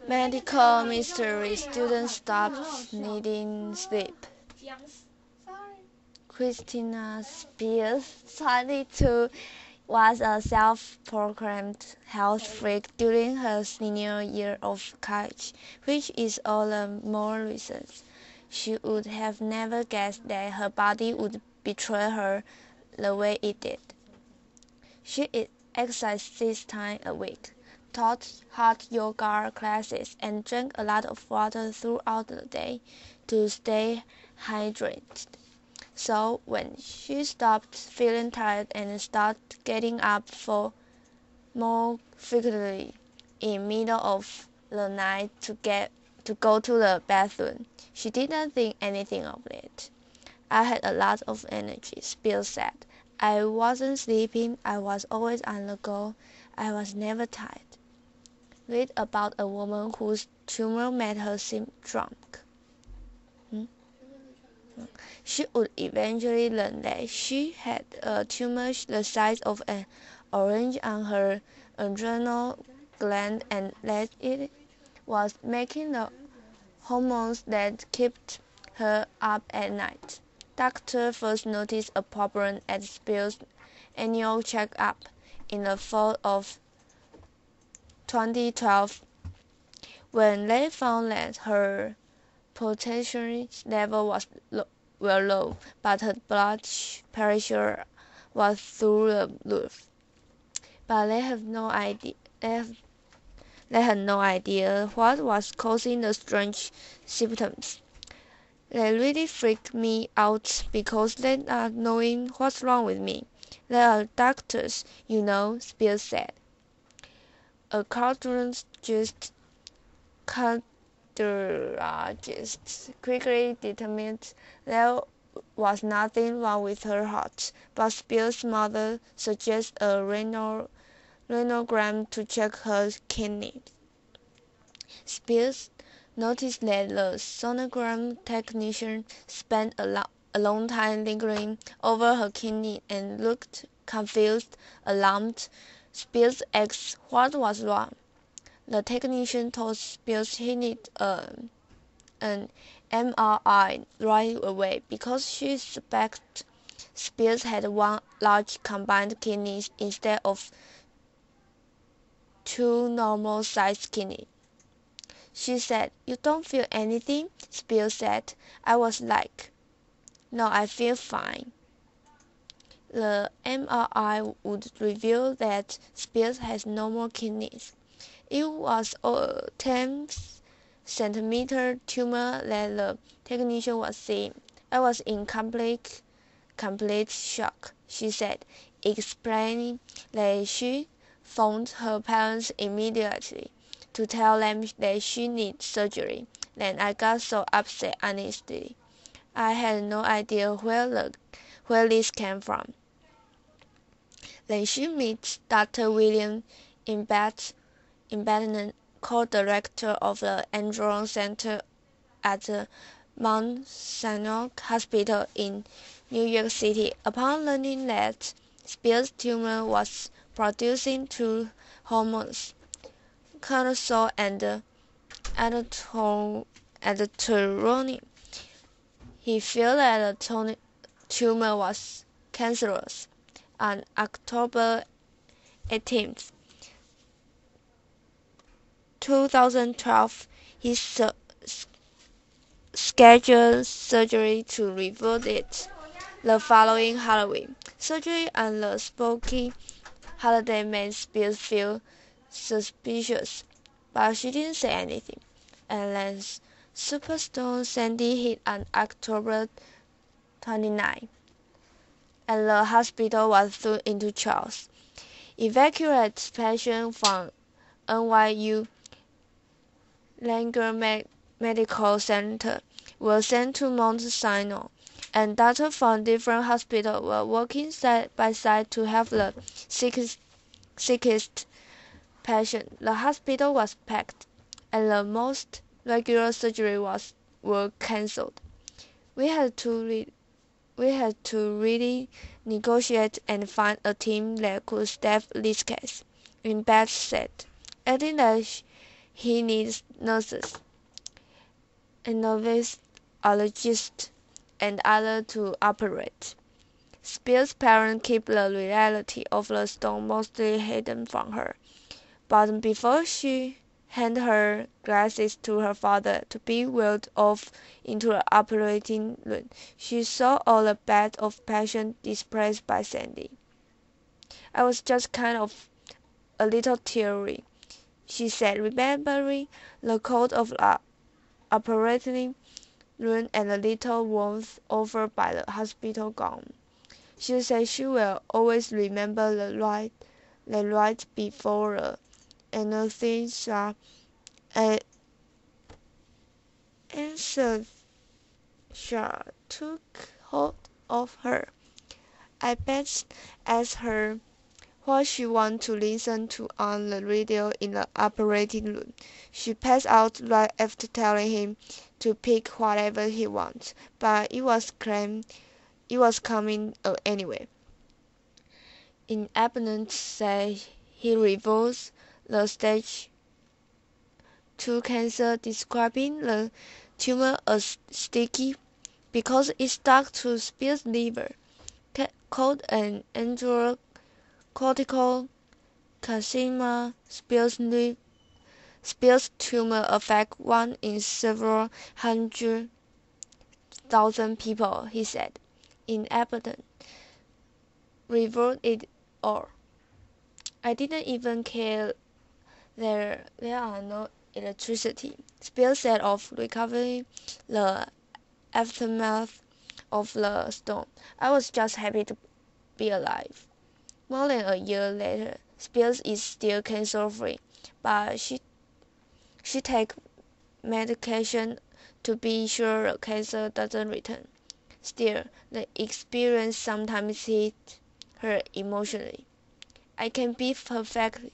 Medical mystery: students stopped needing sleep. Christina Spears, 22, was a self-proclaimed health freak during her senior year of college, which is all the more reason she would have never guessed that her body would betray her the way it did. She exercised 6 times a week, taught hot yoga classes, and drank a lot of water throughout the day to stay hydrated. So when she stopped feeling tired and started getting up for more frequently in middle of the night to go to the bathroom, she didn't think anything of it. I had a lot of energy, Spears said. I wasn't sleeping, I was always on the go, I was never tired. Read about a woman whose tumor made her seem drunk. She would eventually learn that she had a tumor the size of an orange on her adrenal gland and that it was making the hormones that kept her up at night. Doctor first noticed a problem at Spears' annual checkup in the fall of 2012 when they found that her potassium level were low, but her blood pressure was through the roof. But they had no idea. They had no idea what was causing the strange symptoms. They really freaked me out because they not knowing what's wrong with me. They are doctors, you know, Spears said. A cardiologist quickly determined there was nothing wrong with her heart, but Spears' mother suggested a renogram to check her kidneys. Spears noticed that the sonogram technician spent a long time lingering over her kidney and looked confused, alarmed. Spears asked what was wrong. The technician told Spears he needed an MRI right away because she suspected Spears had one large combined kidney instead of 2 normal-sized kidneys. She said, "You don't feel anything?" Spears said. I was like, "No, I feel fine." The MRI would reveal that Spears has normal kidneys. It was a 10-centimeter tumor that the technician was seeing. I was in complete shock, she said, explaining that she phoned her parents immediately to tell them that she needed surgery. Then I got so upset, honestly. I had no idea where this came from. Then she met Dr. William Embedden, co-director of the Andron Center at the Mount Sinai Hospital in New York City. Upon learning that Spears' tumor was producing 2 hormones, cortisol and aldosterone, he felt that the tumor was cancerous. On October 18, 2012, he scheduled surgery to remove it the following Halloween. Surgery on the spooky holiday made Spears feel suspicious, but she didn't say anything. And then Superstorm Sandy hit on October 29, and the hospital was thrown into chaos. Evacuated patients from NYU Langer Medical Center were sent to Mount Sinai, and doctors from different hospitals were working side by side to help the sickest patients. The hospital was packed, and the most regular surgeries were cancelled. We had to really negotiate and find a team that could staff this case, Embed said. adding that he needs nurses, anesthesiologists, and others to operate. Spears' parents keep the reality of the storm mostly hidden from her, but before she handed her glasses to her father to be wheeled off into the operating room, she saw all the beds of patients displaced by Sandy. "I was just kind of a little teary," she said, remembering the cold of the operating room and the little warmth offered by the hospital gown. She said she will always remember the right before the anesthesia took hold of her. I bet asked her what she wanted to listen to on the radio in the operating room. She passed out right after telling him to pick whatever he wanted, but it was coming anyway. In Abnett said he reveals the stage 2 cancer, describing the tumor as sticky because it stuck to Spears' liver, called an adrenocortical carcinoma. Spears' tumor affects 1 in several 100,000 people, he said. In Abnett revealed it all. "I didn't even care there are no electricity," Spears said of recovering the aftermath of the storm. "I was just happy to be alive." More than a year later, Spears is still cancer-free, but she takes medication to be sure the cancer doesn't return. Still, the experience sometimes hits her emotionally. I can be perfectly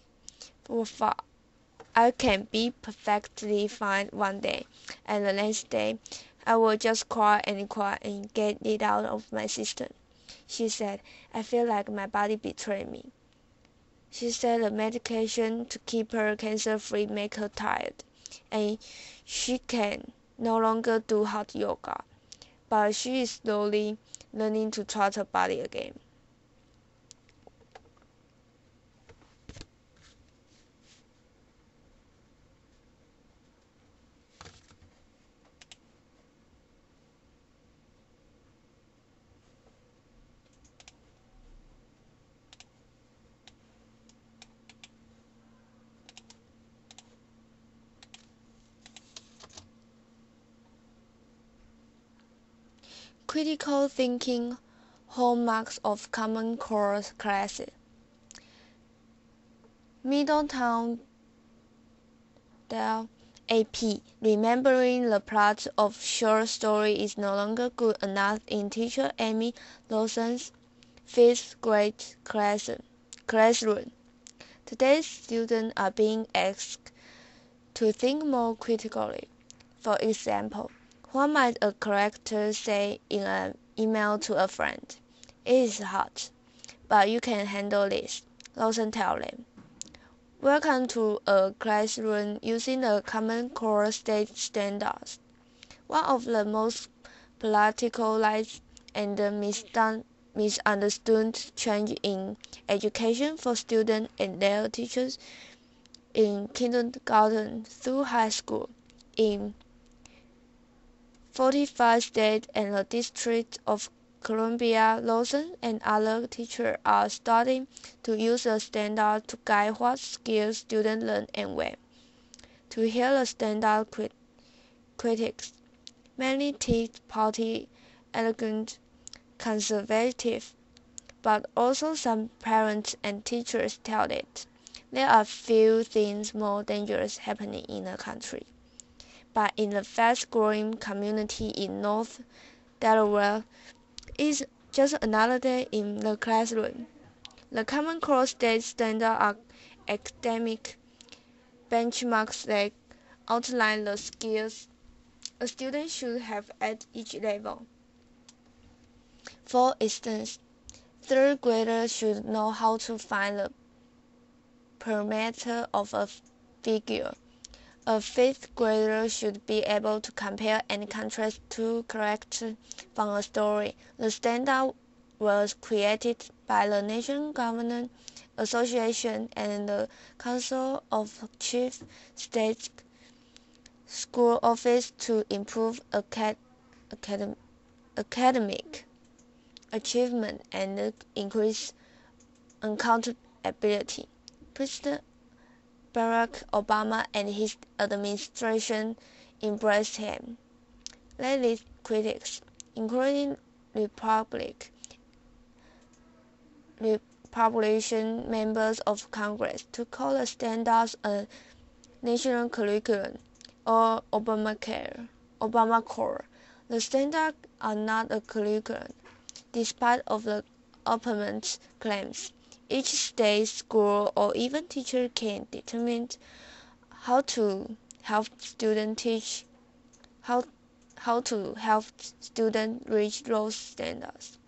fine one day, and the next day I will just cry and get it out of my system," she said. "I feel like my body betrayed me." She said the medication to keep her cancer-free make her tired, and she can no longer do hot yoga, but she is slowly learning to trust her body again. Critical thinking hallmarks of Common Core classes. Middletown Del AP. Remembering the plot of short story is no longer good enough in teacher Amy Lawson's 5th grade classroom. Today's students are being asked to think more critically. For example, what might a character say in an email to a friend? "It is hot, but you can handle this," Lawson tells them. Welcome to a classroom using the Common Core state standards. One of the most politicized and misunderstood change in education for students and their teachers in kindergarten through high school in 45 states and the District of Columbia. Lawson and other teachers are starting to use the standard to guide what skills students learn and when. To hear the standard critics, many Tea Party elegant conservative, but also some parents and teachers tell it there are few things more dangerous happening in the country. But in the fast-growing community in North Delaware, it's just another day in the classroom. The Common Core state standards are academic benchmarks that outline the skills a student should have at each level. For instance, third graders should know how to find the perimeter of a figure. A fifth grader should be able to compare and contrast two characters from a story. The standard was created by the National Government Association and the Council of Chief State School Office to improve academic achievement and increase accountability. President Barack Obama and his administration embraced him. They led critics, including Republican members of Congress, to call the standards a national curriculum or Obamacare. The standards are not a curriculum, despite of the opponent's claims. Each state, school, or even teacher can determine how to help students reach those standards.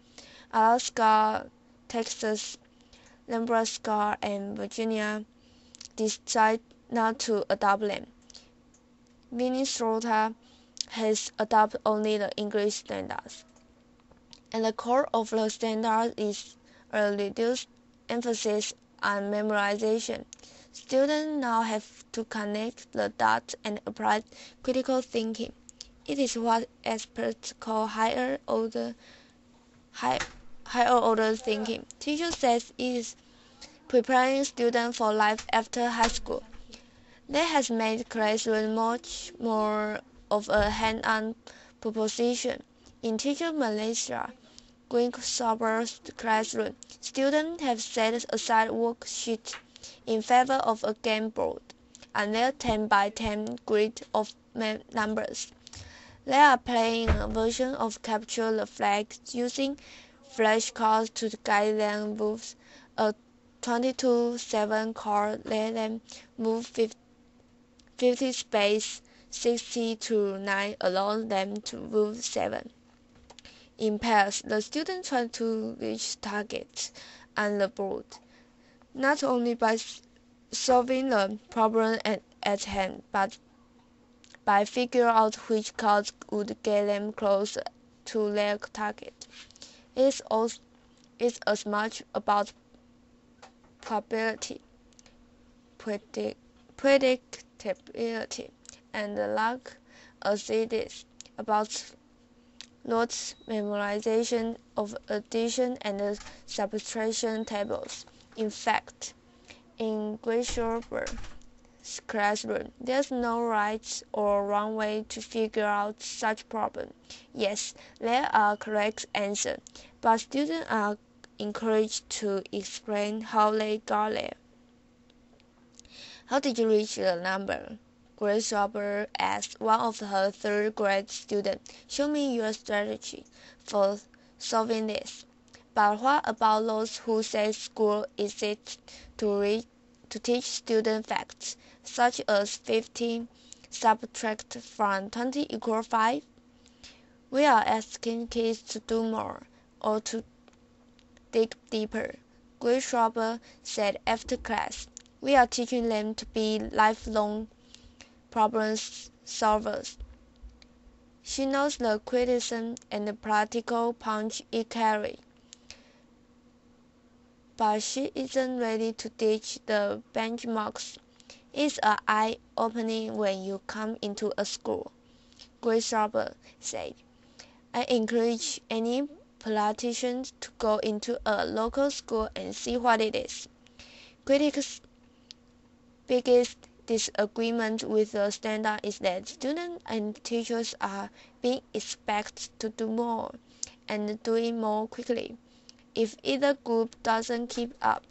Alaska, Texas, Nebraska, and Virginia decide not to adopt them. Minnesota has adopted only the English standards. And the core of the standard is a reduced emphasis on memorization. Students now have to connect the dots and apply critical thinking. It is what experts call higher order thinking. Teachers say it is preparing students for life after high school. That has made classroom much more of a hand-on proposition. In Teacher Malaysia, Grasshopper's classroom, students have set aside worksheets in favor of a game board and their 10 by 10 grid of numbers. They are playing a version of Capture the Flag using flashcards to guide them with a 22-7 card let them move 50 space 60 to 9 allows them to move 7. In pairs, the students try to reach targets on the board, not only by solving the problem at hand, but by figuring out which cards would get them closer to their target. It's as much about probability, predictability, and luck as it is about rote memorization of addition and subtraction tables. In fact, in Grasshopper's classroom, there's no right or wrong way to figure out such problem. Yes, there are correct answers, but students are encouraged to explain how they got there. How did you reach the number? Grasshopper asked one of her third-grade students. Show me your strategy for solving this. But what about those who say school exists to teach students facts, such as 15 subtract from 20 equals 5? We are asking kids to do more, or to dig deeper, Grasshopper said after class. We are teaching them to be lifelong problem solvers. She knows the criticism and the practical punch it carries, but she isn't ready to teach the benchmarks. It's eye-opening when you come into a school, Grasshopper said. I encourage any politicians to go into a local school and see what it is. Critics' biggest disagreement with the standard is that students and teachers are being expected to do more and do it more quickly. If either group doesn't keep up,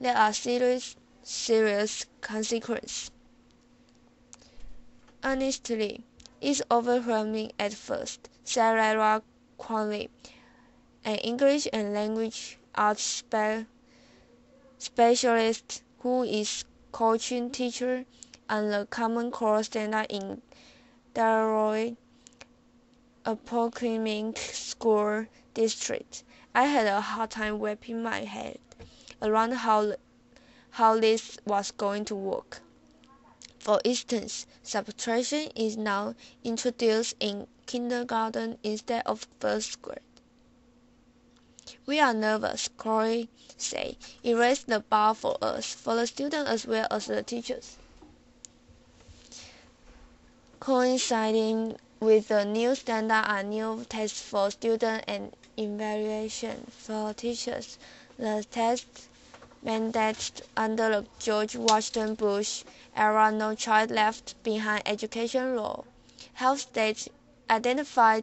there are serious consequences. Honestly, it's overwhelming at first, said Lara Quanley, an English and language arts specialist who is coaching teachers on the Common Core standard in Detroit, a Poconomic school district. I had a hard time wrapping my head around how this was going to work. For instance, subtraction is now introduced in kindergarten instead of first grade. We are nervous, Corey said. It raised the bar for us, for the students as well as the teachers. Coinciding with the new standard and new tests for students and evaluation for teachers, the test mandated under the George Washington Bush era No Child Left Behind education law help states identify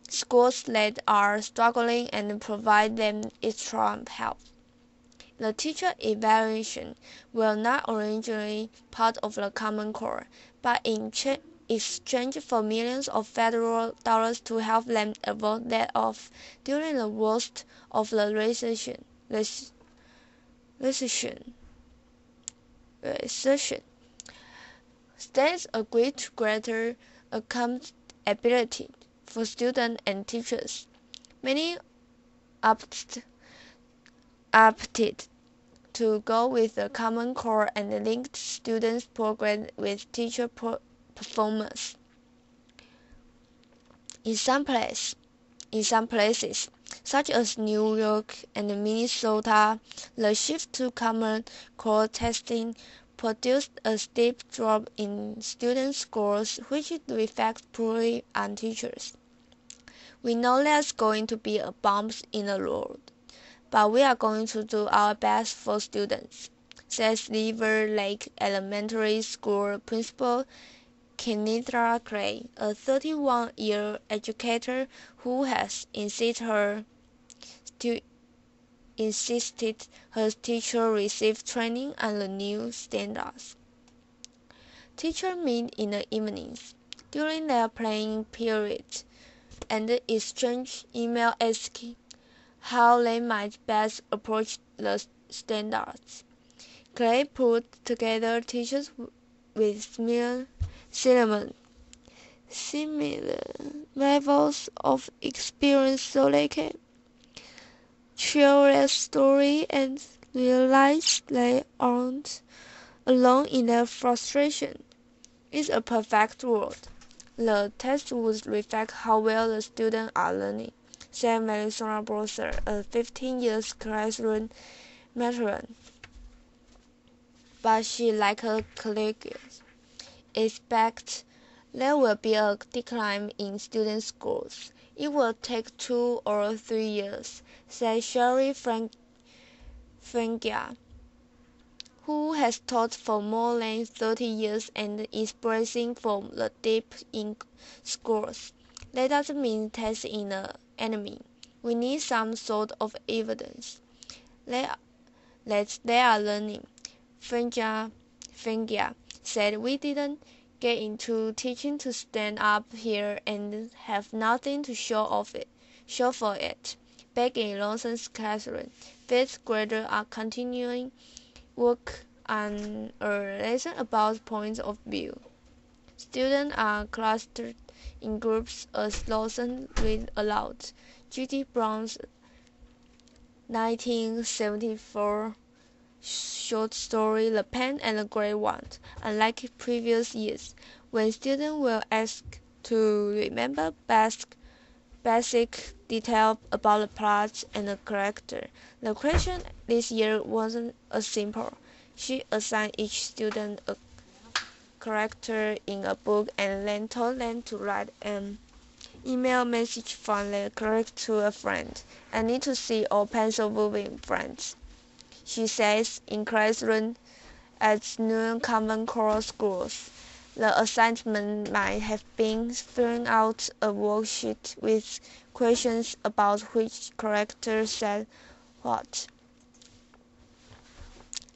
schools that are struggling and provide them extra help. The teacher evaluation was not originally part of the Common Core, but in exchange for millions of federal dollars to help them avoid that off during the worst of the recession. States agreed to greater accountability for students and teachers. Many opted to go with the Common Core and linked students' progress with teacher performance. In some places, such as New York and Minnesota, the shift to Common Core testing produced a steep drop in student scores, which reflects poorly on teachers. We know there's going to be a bump in the road, but we are going to do our best for students, says River Lake Elementary School Principal Kenitra Gray, a 31-year educator who has insisted her teacher receive training on the new standards. Teachers meet in the evenings during their playing periods and exchange email asking how they might best approach the standards. Gray put together teachers with similar levels of experience so they can share their story and realize they aren't alone in their frustration. It's a perfect world. The test would reflect how well the students are learning, said Melissa Browser, a 15-year classroom veteran. But she, like her colleagues, expects there will be a decline in student scores. It will take 2 or 3 years, said Sherry Frankia, who has taught for more than 30 years and is bracing for the dip in scores. That doesn't mean testing the enemy. We need some sort of evidence that they are learning. Frankia said, we didn't get into teaching to stand up here and have nothing to show for it. Back in Lawson's classroom, fifth graders are continuing work on a lesson about points of view. Students are clustered in groups as Lawson read aloud G.D. Brown's 1974 short story The Pen and the Grey Wand. Unlike previous years, when students were asked to remember basic details about the plot and the character, the question this year wasn't as simple. She assigned each student a character in a book and then told them to write an email message from the character to a friend. I need to see all pencil moving friends, she says in classroom at new Common Core schools. The assignment might have been filling out a worksheet with questions about which character said what.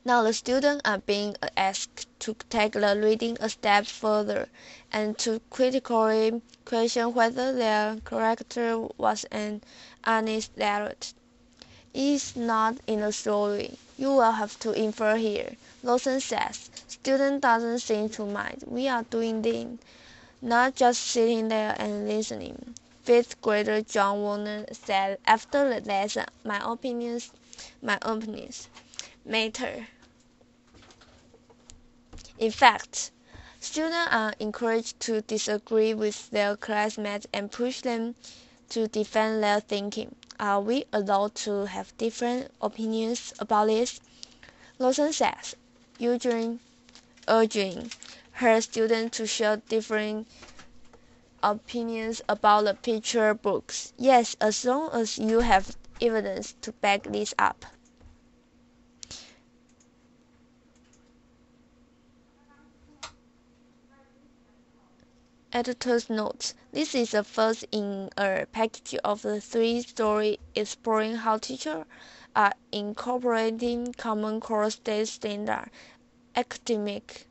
Now the students are being asked to take the reading a step further and to critically question whether their character was an honest narrative. It is not in the story. You will have to infer here, Lawson says. Student doesn't seem to mind. We are doing things, not just sitting there and listening. Fifth grader John Warner said after the lesson, my opinions matter. In fact, Students are encouraged to disagree with their classmates and push them to defend their thinking. Are we allowed to have different opinions about this? Lawson says, urging her students to share different opinions about the picture books. Yes, as long as you have evidence to back this up. Editor's note: this is the first in a package of the 3 stories exploring how teachers are incorporating Common Core state standard academic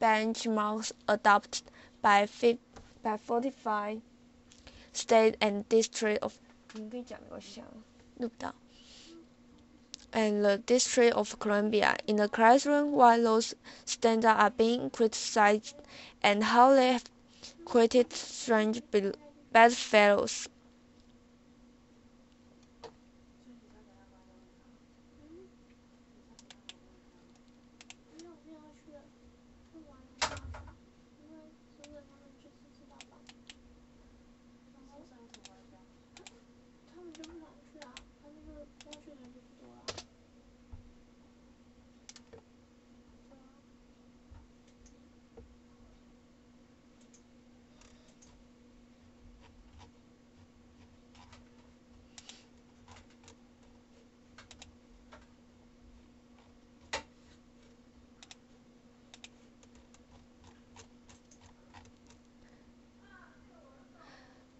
benchmarks adopted by 45 state and district of and the District of Columbia in the classroom while those standards are being criticized and how they have created strange bedfellows.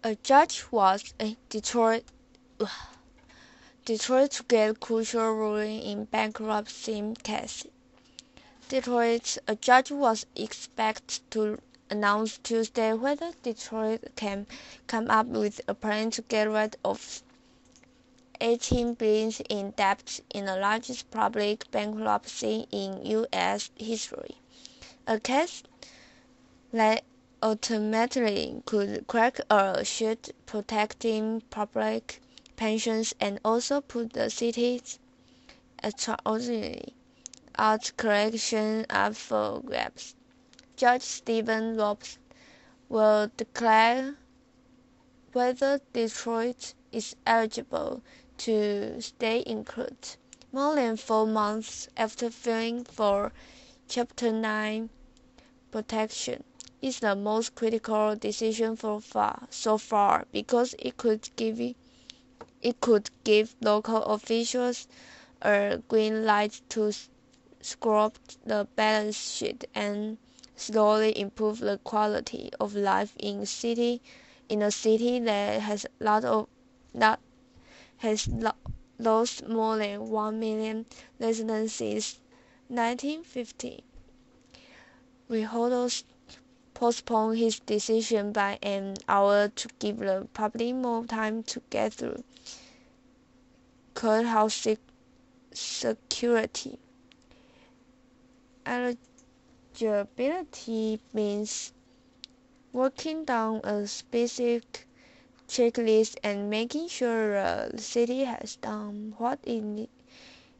A judge was Detroit to get crucial ruling in bankruptcy case. A judge was expected to announce Tuesday whether Detroit can come up with a plan to get rid of $18 billion in debt in the largest public bankruptcy in U.S. history, a case that ultimately could crack a shield protecting public pensions and also put the city's extraordinary art collection up for grabs. Judge Stephen Lopes will declare whether Detroit is eligible to stay in court more than 4 months after filing for Chapter 9 protection. Is the most critical decision so far because it could give local officials a green light to scrub the balance sheet and slowly improve the quality of life in a city that has lost more than 1 million residents since 1950. Reholders postponed his decision by an hour to give the public more time to get through courthouse security. Eligibility means working down a specific checklist and making sure the city has done what it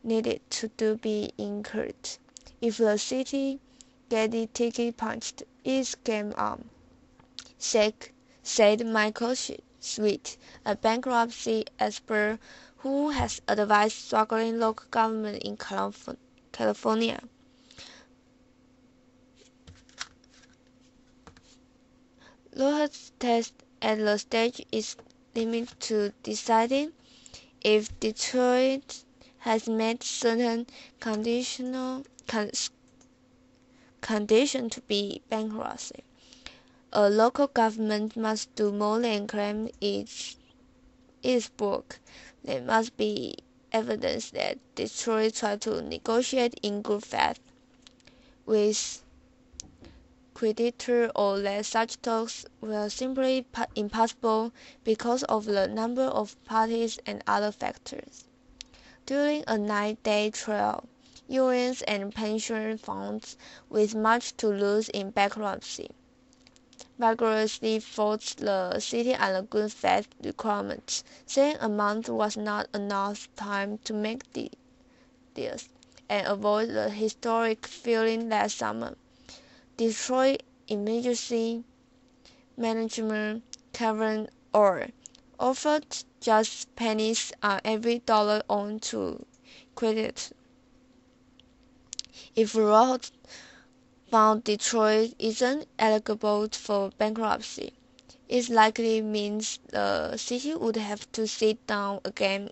needed to do be in court. If the city get the ticket punched, it's game on, said Michael Sweet, a bankruptcy expert who has advised struggling local government in California. Lohan's test at the stage is limited to deciding if Detroit has met certain conditions to be bankruptcy. A local government must do more than claim its broke. There must be evidence that Detroit tried to negotiate in good faith with creditor or that such talks were simply impossible because of the number of parties and other factors. During a 9-day trial, unions and pension funds with much to lose in bankruptcy vigorously fought the city on the good faith requirements, saying a month was not enough time to make deals. and avoid the historic feeling last summer. Detroit Emergency Management Kevin Orr offered just pennies on every dollar owed to credit. If Roth found Detroit isn't eligible for bankruptcy, it likely means the city would have to sit down again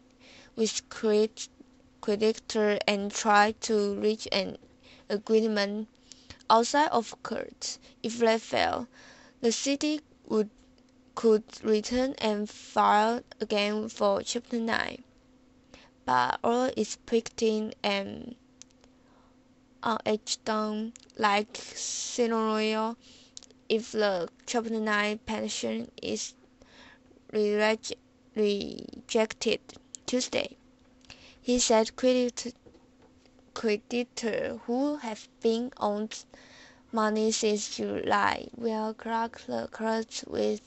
with creditor and try to reach an agreement outside of court. If they fail, the city could return and file again for Chapter 9. But all is predicting an unedged-like scenario if the Chapter 9 petition is rejected Tuesday. He said creditors who have been owed money since July will crack the courts with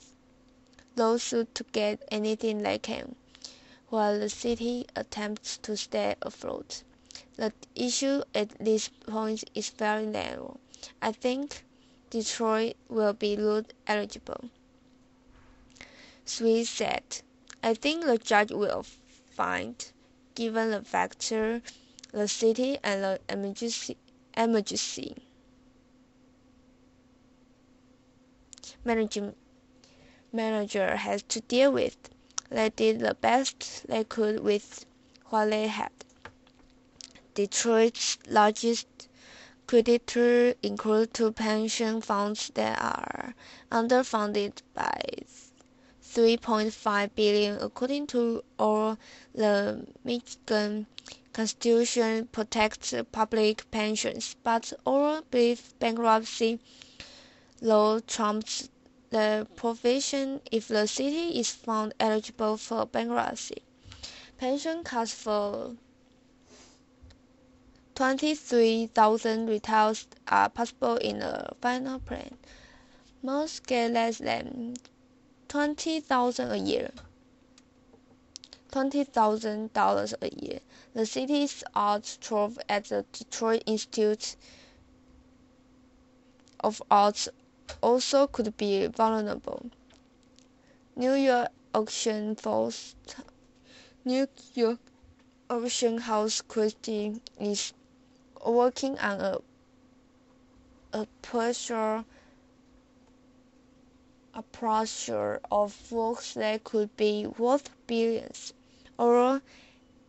lawsuits to get anything they can, while the city attempts to stay afloat. The issue at this point is very narrow. I think Detroit will be ruled eligible. Sweet said, I think the judge will find, given the factor, the city and the emergency manager has to deal with. They did the best they could with what they had. Detroit's largest creditors include two pension funds that are underfunded by $3.5 billion, according to Orr. The Michigan Constitution protects public pensions, but Orr believes bankruptcy law trumps the provision if the city is found eligible for bankruptcy. Pension cuts for 23,000 retirees are possible in the final plan. Most get less than $20,000 a year. $20,000 a year. The city's arts trove at the Detroit Institute of Arts also could be vulnerable. New York auction house Christie is working on a brochure of works that could be worth billions, or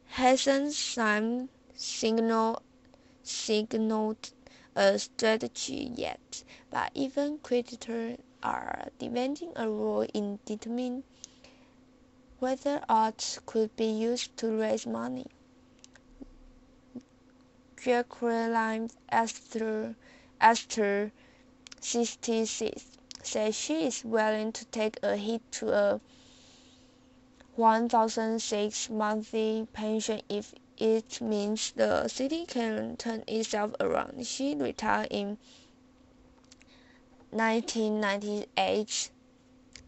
hasn't signaled a strategy yet, but even creditors are demanding a role in determining whether art could be used to raise money. Jacqueline Esther, 66, says she is willing to take a hit to a $1,006 monthly pension if it means the city can turn itself around. She retired in 1998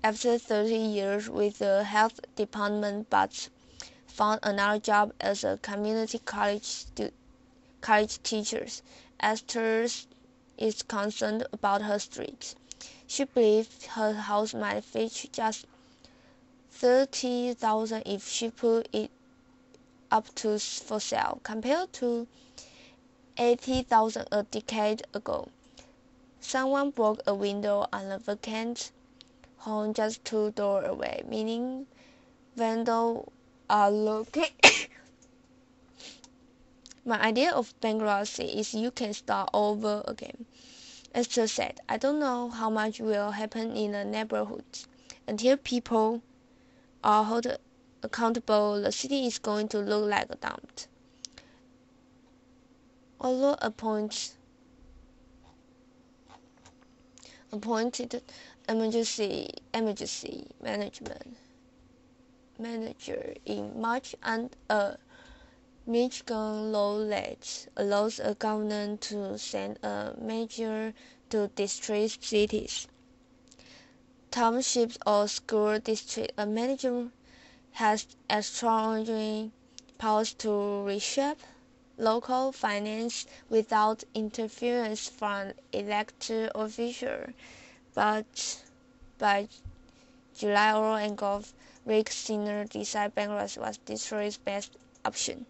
after 30 years with the health department, but found another job as a community college teacher. Esther is concerned about her street. She believes her house might fetch just $30,000 if she put it up for sale, compared to $80,000 a decade ago. Someone broke a window on a vacant home just 2 doors away, meaning vandals are looking. My idea of bankruptcy is you can start over again. Esther said, I don't know how much will happen in the neighborhood. Until people are held accountable, the city is going to look like a dump. Although appointed emergency management manager in March, and a Michigan law that allows a governor to send a manager to district cities, townships, or school districts. A manager has extraordinary powers to reshape local finance without interference from elected officials. But by July, oil and Gulf Rick Steiner decided bankruptcy was Detroit's best option.